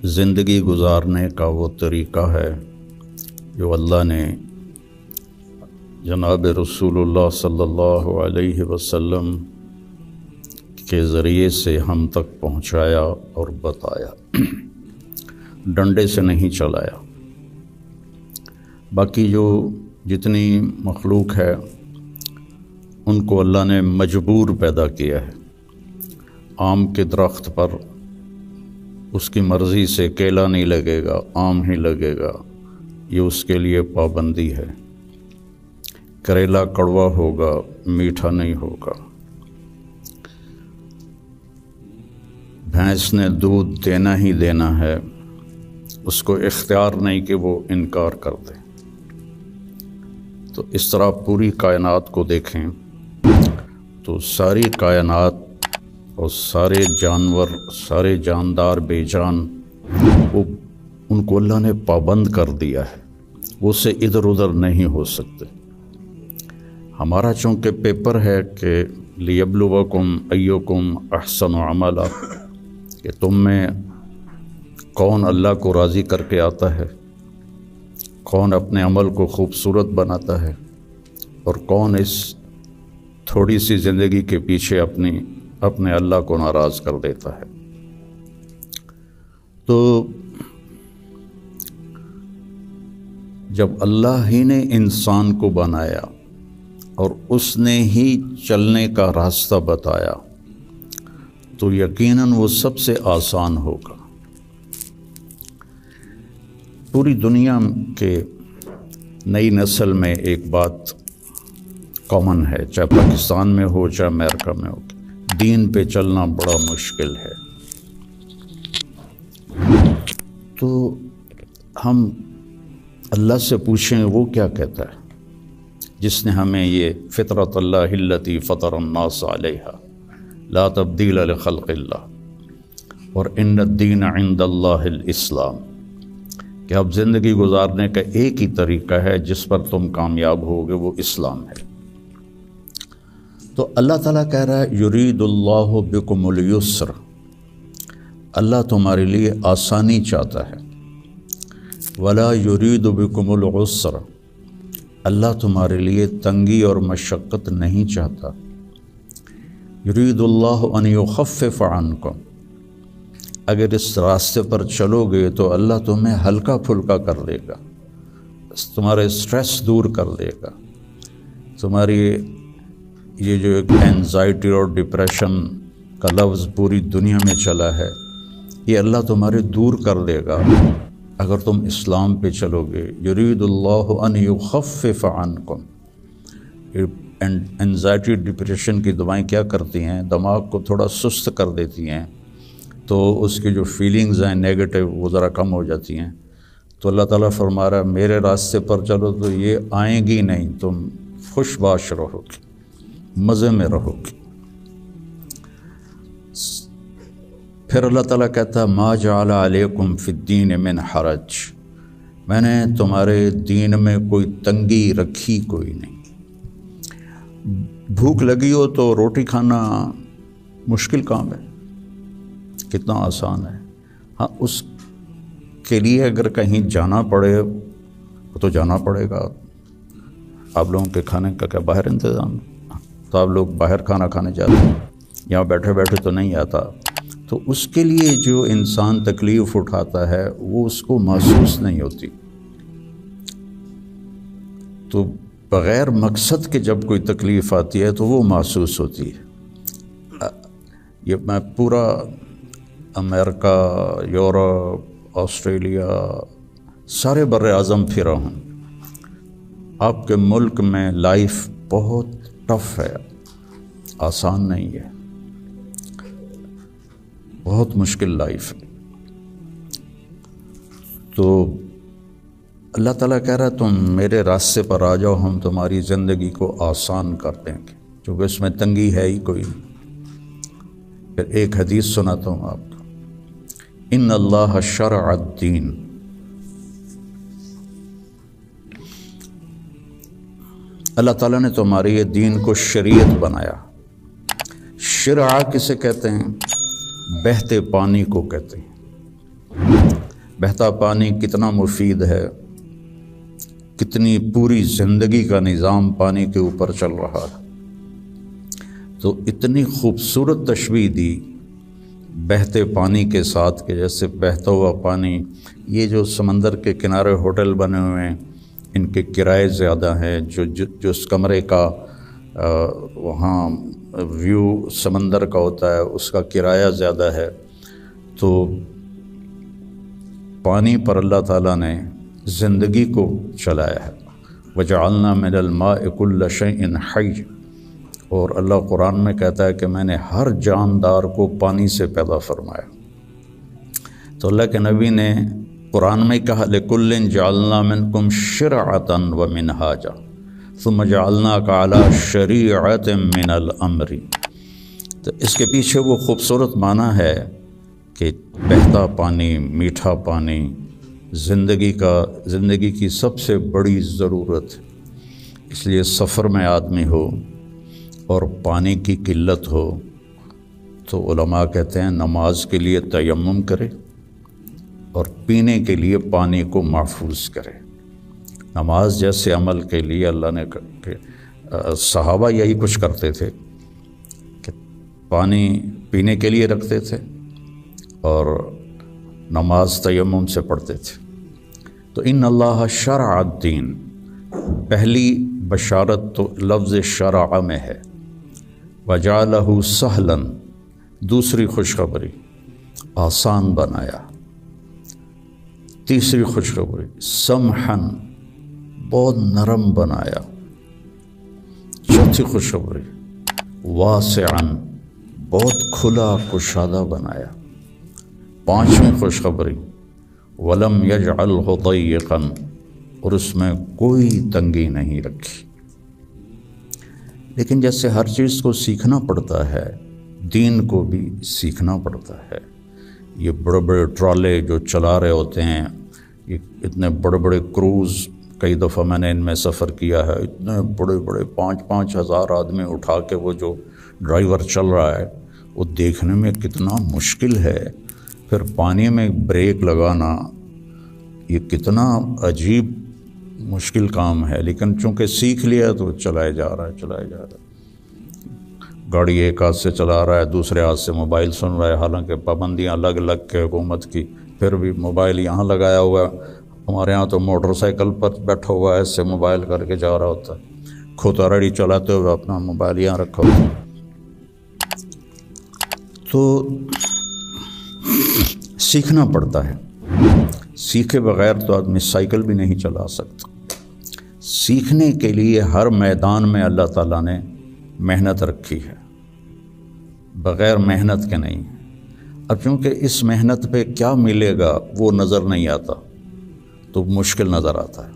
زندگی گزارنے کا وہ طریقہ ہے جو اللہ نے جناب رسول اللہ صلی اللہ علیہ وسلم کے ذریعے سے ہم تک پہنچایا اور بتایا، ڈنڈے سے نہیں چلایا۔ باقی جو جتنی مخلوق ہے ان کو اللہ نے مجبور پیدا کیا ہے۔ آم کے درخت پر اس کی مرضی سے کیلا نہیں لگے گا، آم ہی لگے گا، یہ اس کے لیے پابندی ہے۔ کریلا کڑوا ہوگا، میٹھا نہیں ہوگا۔ بھینس نے دودھ دینا ہی دینا ہے، اس کو اختیار نہیں کہ وہ انکار کر دے۔ تو اس طرح پوری کائنات کو دیکھیں تو ساری کائنات اور سارے جانور، سارے جاندار بے جان، ان کو اللہ نے پابند کر دیا ہے، وہ سے ادھر ادھر نہیں ہو سکتے۔ ہمارا چونکہ پیپر ہے کہ لیبلوکم ایکم احسن عملا، کہ تم میں کون اللہ کو راضی کر کے آتا ہے، کون اپنے عمل کو خوبصورت بناتا ہے، اور کون اس تھوڑی سی زندگی کے پیچھے اپنے اللہ کو ناراض کر دیتا ہے۔ تو جب اللہ ہی نے انسان کو بنایا اور اس نے ہی چلنے کا راستہ بتایا تو یقیناً وہ سب سے آسان ہوگا۔ پوری دنیا کے نئی نسل میں ایک بات کامن ہے، چاہے پاکستان میں ہو چاہے امریکہ میں ہو، دین پہ چلنا بڑا مشکل ہے۔ تو ہم اللہ سے پوچھیں وہ کیا کہتا ہے جس نے ہمیں یہ فطرت اللہ التی فطر الناس علیہا لا تبدیل لخلق اللہ اور ان الدین عند اللہ الاسلام، کہ اب زندگی گزارنے کا ایک ہی طریقہ ہے جس پر تم کامیاب ہوگے، وہ اسلام ہے۔ تو اللہ تعالیٰ کہہ رہا ہے یرید اللہ بکم الیسر، اللہ تمہارے لیے آسانی چاہتا ہے، ولا یرید بکم العسر، اللہ تمہارے لیے تنگی اور مشقت نہیں چاہتا۔ یرید اللہ ان یخفف عنکم، اگر اس راستے پر چلو گے تو اللہ تمہیں ہلکا پھلکا کر دے گا، تمہارے اسٹریس دور کر دے گا، تمہاری یہ جو ایک اینزائٹی اور ڈپریشن کا لفظ پوری دنیا میں چلا ہے، یہ اللہ تمہارے دور کر دے گا اگر تم اسلام پہ چلو گے۔ یرید اللہ ان یخفف عنکم، اینزائٹی ڈپریشن کی دوائیں کیا کرتی ہیں؟ دماغ کو تھوڑا سست کر دیتی ہیں، تو اس کی جو فیلنگز ہیں نیگیٹو وہ ذرا کم ہو جاتی ہیں۔ تو اللہ تعالیٰ فرما رہا ہے میرے راستے پر چلو تو یہ آئیں گی نہیں، تم خوش باش رہو گے، مزے میں رہو گے۔ پھر اللہ تعالیٰ کہتا ہے ما جعل علیکم فی الدین من حرج، میں نے تمہارے دین میں کوئی تنگی رکھی کوئی نہیں۔ بھوک لگی ہو تو روٹی کھانا مشکل کام ہے، کتنا آسان ہے۔ ہاں اس کے لیے اگر کہیں جانا پڑے تو جانا پڑے گا۔ آپ لوگوں کے کھانے کا کیا باہر انتظام ہے؟ تو آپ لوگ باہر کھانا کھانے جاتے ہیں، یہاں بیٹھے بیٹھے تو نہیں آتا۔ تو اس کے لیے جو انسان تکلیف اٹھاتا ہے وہ اس کو محسوس نہیں ہوتی۔ تو بغیر مقصد کے جب کوئی تکلیف آتی ہے تو وہ محسوس ہوتی ہے۔ یہ میں پورا امریکہ، یورپ، آسٹریلیا، سارے بر اعظم پھرا ہوں۔ آپ کے ملک میں لائف بہت ٹف ہے، آسان نہیں ہے، بہت مشکل لائف ہے۔ تو اللہ تعالیٰ کہہ رہا ہے تم میرے راستے پر آ جاؤ، ہم تمہاری زندگی کو آسان کر دیں گے، کیونکہ اس میں تنگی ہے ہی کوئی نہیں۔ پھر ایک حدیث سناتا ہوں آپ کو، ان اللہ شرع الدین، اللہ تعالیٰ نے تمہارے یہ دین کو شریعت بنایا۔ شرع کسے کہتے ہیں؟ بہتے پانی کو کہتے ہیں۔ بہتا پانی کتنا مفید ہے، کتنی پوری زندگی کا نظام پانی کے اوپر چل رہا ہے۔ تو اتنی خوبصورت تشبیہ دی بہتے پانی کے ساتھ کہ جیسے بہتا ہوا پانی، یہ جو سمندر کے کنارے ہوٹل بنے ہوئے ہیں ان کے کرائے زیادہ ہیں، جو اس کمرے کا وہاں ویو سمندر کا ہوتا ہے اس کا کرایہ زیادہ ہے۔ تو پانی پر اللہ تعالیٰ نے زندگی کو چلایا ہے۔ وَجَعَلْنَا مِنَ الْمَاءِ كُلَّ شَيْءٍ حَيٍّ، اور اللہ قرآن میں کہتا ہے کہ میں نے ہر جاندار کو پانی سے پیدا فرمایا۔ تو اللہ کے نبی نے قرآن میں کہا لِكُلٍّ جَعَلْنَا مِنْكُمْ شِرْعَةً وَمِنْهَاجًا ثُمَّ جَعَلْنَاكَ عَلَى شَرِيعَةٍ مِنَ الْأَمْرِ۔ تو اس کے پیچھے وہ خوبصورت معنی ہے کہ بہتا پانی، میٹھا پانی زندگی کی سب سے بڑی ضرورت ہے۔ اس لیے سفر میں آدمی ہو اور پانی کی قلت ہو تو علماء کہتے ہیں نماز کے لیے تیمم کرے اور پینے کے لیے پانی کو محفوظ کرے۔ نماز جیسے عمل کے لیے اللہ نے صحابہ یہی کچھ کرتے تھے کہ پانی پینے کے لیے رکھتے تھے اور نماز تیمم سے پڑھتے تھے۔ تو ان اللہ شرع الدین، پہلی بشارت تو لفظ شرع میں ہے، وجعلہ سہلا، دوسری خوشخبری آسان بنایا، تیسری خوشخبری سمحن، بہت نرم بنایا، چوتھی خوشخبری واسعن، بہت کھلا کشادہ بنایا، پانچویں خوشخبری ولم یجعلہ ضیقا، اور اس میں کوئی تنگی نہیں رکھی۔ لیکن جیسے ہر چیز کو سیکھنا پڑتا ہے، دین کو بھی سیکھنا پڑتا ہے۔ یہ بڑے بڑے ٹرالے جو چلا رہے ہوتے ہیں، یہ اتنے بڑے بڑے کروز، کئی دفعہ میں نے ان میں سفر کیا ہے، اتنے بڑے بڑے 5-5 ہزار آدمی اٹھا کے وہ جو ڈرائیور چل رہا ہے وہ دیکھنے میں کتنا مشکل ہے۔ پھر پانی میں بریک لگانا یہ کتنا عجیب مشکل کام ہے، لیکن چونکہ سیکھ لیا تو چلائے جا رہا ہے۔ گاڑی ایک ہاتھ سے چلا رہا ہے، دوسرے ہاتھ سے موبائل سن رہا ہے، حالانکہ پابندیاں الگ الگ کے حکومت کی، پھر بھی موبائل یہاں لگایا ہوا ہے۔ ہمارے ہاں تو موٹر سائیکل پر بیٹھا ہوا ہے، اس سے موبائل کر کے جا رہا ہوتا ہے، کھوتا ریڈی چلاتے ہوئے اپنا موبائل یہاں رکھا ہوا ہے۔ تو سیکھنا پڑتا ہے، سیکھے بغیر تو آدمی سائیکل بھی نہیں چلا سکتا۔ سیکھنے کے لیے ہر میدان میں اللہ تعالیٰ نے محنت رکھی ہے، بغیر محنت کے نہیں۔ اب چونکہ اس محنت پہ کیا ملے گا وہ نظر نہیں آتا تو مشکل نظر آتا ہے،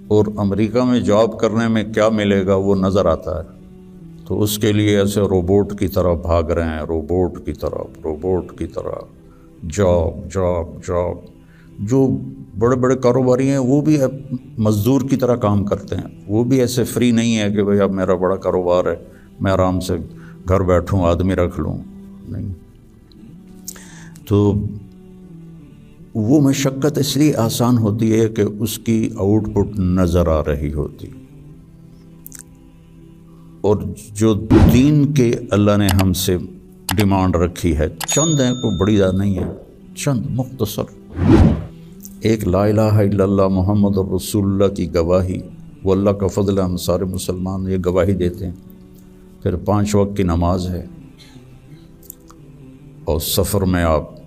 اور امریکہ میں جاب کرنے میں کیا ملے گا وہ نظر آتا ہے، تو اس کے لیے ایسے روبوٹ کی طرح بھاگ رہے ہیں، روبوٹ کی طرح جاب۔ جو بڑے بڑے کاروباری ہیں وہ بھی مزدور کی طرح کام کرتے ہیں، وہ بھی ایسے فری نہیں ہے کہ بھئی اب میرا بڑا کاروبار ہے میں آرام سے گھر بیٹھوں آدمی رکھ لوں، نہیں۔ تو وہ مشقت اس لیے آسان ہوتی ہے کہ اس کی آؤٹ پٹ نظر آ رہی ہوتی، اور جو دین کے اللہ نے ہم سے ڈیمانڈ رکھی ہے چند ہیں، کوئی بڑی زیادہ نہیں ہے، چند مختصر، ایک لا الہ الا اللہ محمد رسول اللہ کی گواہی، وہ اللہ کا فضل ہے، ہم سارے مسلمان یہ گواہی دیتے ہیں، پھر 5 وقت کی نماز ہے، اور سفر میں آپ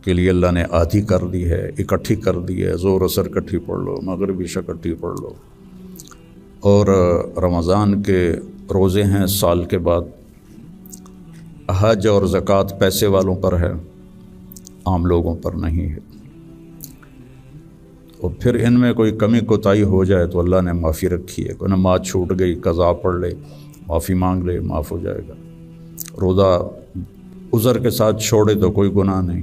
کے لیے اللہ نے آدھی کر دی ہے، اکٹھی کر دی ہے، ظہر عصر اکٹھی پڑھ لو، مغرب عشاء اکٹھی پڑھ لو، اور رمضان کے روزے ہیں سال کے بعد، حج اور زکوٰۃ پیسے والوں پر ہے، عام لوگوں پر نہیں ہے، اور پھر ان میں کوئی کمی کوتاہی ہو جائے تو اللہ نے معافی رکھی ہے، کوئی نماز چھوٹ گئی قضا پڑھ لے، معافی مانگ لے، معاف ہو جائے گا۔ روزہ عذر کے ساتھ چھوڑے تو کوئی گناہ نہیں،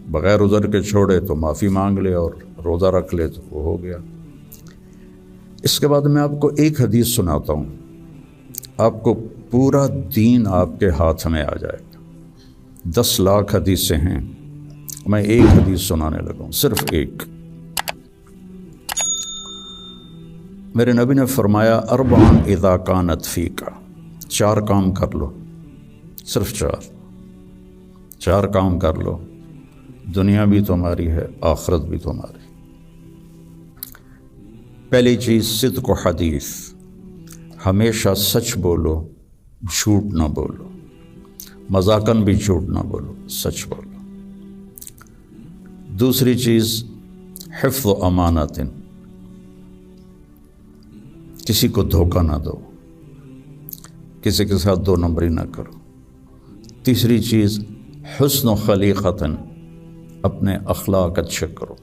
بغیر عذر کے چھوڑے تو معافی مانگ لے اور روزہ رکھ لے تو وہ ہو گیا۔ اس کے بعد میں آپ کو ایک حدیث سناتا ہوں، آپ کو پورا دین آپ کے ہاتھ میں آ جائے گا۔ 10 لاکھ حدیثیں ہیں، میں ایک حدیث سنانے لگا ہوں، صرف ایک۔ میرے نبی نے فرمایا اربعن اذا کانت فیک، 4 کام کر لو، صرف 4 کام کر لو، دنیا بھی تمہاری ہے، آخرت بھی تمہاری۔ پہلی چیز صدق و حدیث، ہمیشہ سچ بولو، جھوٹ نہ بولو، مذاقاً بھی جھوٹ نہ بولو، سچ بولو۔ دوسری چیز حفظ و امانت، کسی کو دھوکہ نہ دو، کسی کے ساتھ 2 نمبری نہ کرو۔ تیسری چیز حسن و خلیقت، اپنے اخلاق اچھے کرو۔